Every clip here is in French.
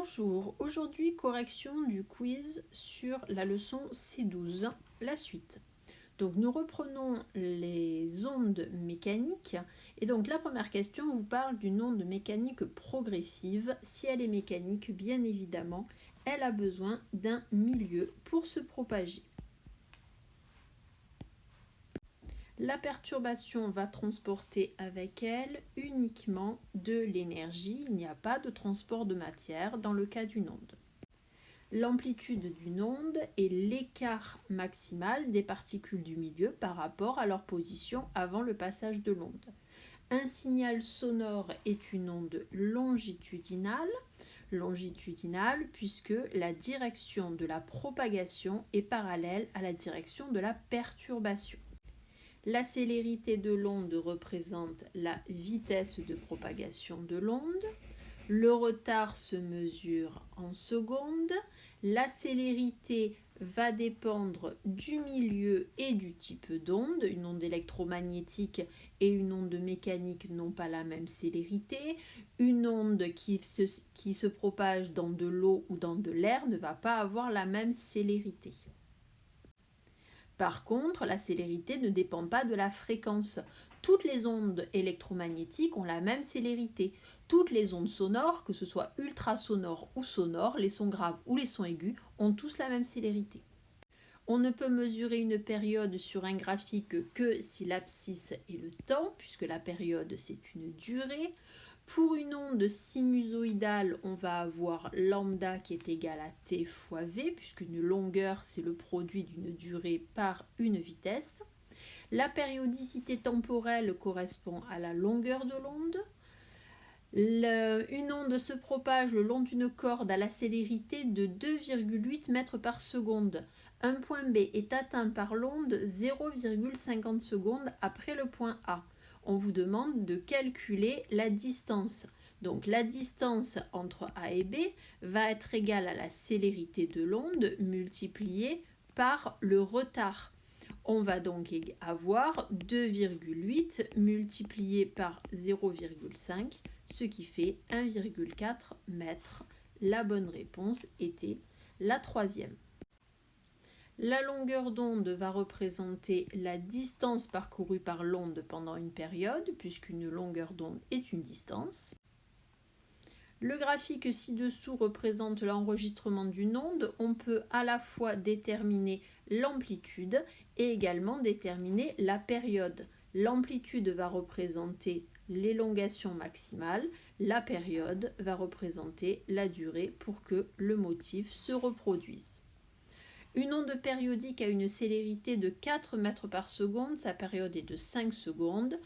Bonjour, aujourd'hui correction du quiz sur la leçon C12, la suite. Donc nous reprenons les ondes mécaniques et donc la première question vous parle d'une onde mécanique progressive. Si elle est mécanique, bien évidemment, elle a besoin d'un milieu pour se propager. La perturbation va transporter avec elle uniquement de l'énergie. Il n'y a pas de transport de matière dans le cas d'une onde. L'amplitude d'une onde est l'écart maximal des particules du milieu par rapport à leur position avant le passage de l'onde. Un signal sonore est une onde longitudinale puisque la direction de la propagation est parallèle à la direction de la perturbation. La célérité de l'onde représente la vitesse de propagation de l'onde. Le retard se mesure en secondes. La célérité va dépendre du milieu et du type d'onde. Une onde électromagnétique et une onde mécanique n'ont pas la même célérité. Une onde qui se propage dans de l'eau ou dans de l'air ne va pas avoir la même célérité. Par contre, la célérité ne dépend pas de la fréquence. Toutes les ondes électromagnétiques ont la même célérité. Toutes les ondes sonores, que ce soit ultrasonores ou sonores, les sons graves ou les sons aigus, ont tous la même célérité. On ne peut mesurer une période sur un graphique que si l'abscisse est le temps, puisque la période c'est une durée. Pour une onde sinusoïdale, on va avoir lambda qui est égal à t fois v, puisqu'une longueur, c'est le produit d'une durée par une vitesse. La périodicité temporelle correspond à la longueur de l'onde. Une onde se propage le long d'une corde à la célérité de 2,8 mètres par seconde. Un point B est atteint par l'onde 0,50 secondes après le point A. On vous demande de calculer la distance. Donc la distance entre A et B va être égale à la célérité de l'onde multipliée par le retard. On va donc avoir 2,8 multiplié par 0,5, ce qui fait 1,4 mètres. La bonne réponse était la troisième. La longueur d'onde va représenter la distance parcourue par l'onde pendant une période, puisqu'une longueur d'onde est une distance. Le graphique ci-dessous représente l'enregistrement d'une onde. On peut à la fois déterminer l'amplitude et également déterminer la période. L'amplitude va représenter l'élongation maximale, la période va représenter la durée pour que le motif se reproduise. Une onde périodique a une célérité de 4 mètres par seconde, sa période est de 5 secondes.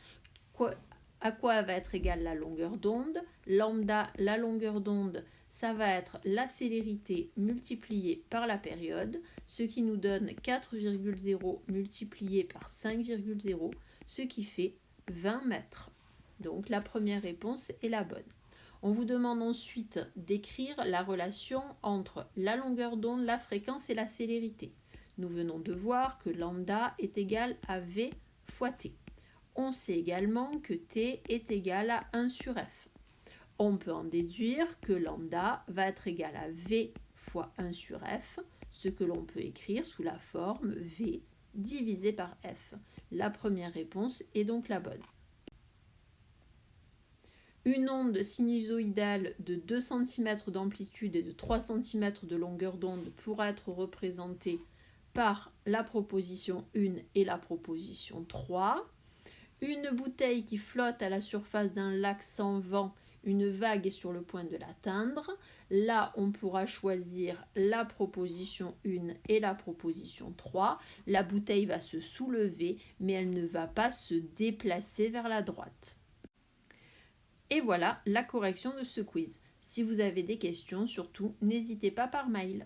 À quoi va être égale la longueur d'onde? Lambda, la longueur d'onde, ça va être la célérité multipliée par la période, ce qui nous donne 4,0 multiplié par 5,0, ce qui fait 20 mètres. Donc la première réponse est la bonne. On vous demande ensuite d'écrire la relation entre la longueur d'onde, la fréquence et la célérité. Nous venons de voir que lambda est égal à V fois T. On sait également que T est égal à 1 sur F. On peut en déduire que lambda va être égal à V fois 1 sur F, ce que l'on peut écrire sous la forme V divisé par F. La première réponse est donc la bonne. Une onde sinusoïdale de 2 cm d'amplitude et de 3 cm de longueur d'onde pourra être représentée par la proposition 1 et la proposition 3. Une bouteille qui flotte à la surface d'un lac sans vent, une vague est sur le point de l'atteindre. Là, on pourra choisir la proposition 1 et la proposition 3. La bouteille va se soulever, mais elle ne va pas se déplacer vers la droite. Et voilà la correction de ce quiz. Si vous avez des questions, surtout, n'hésitez pas par mail.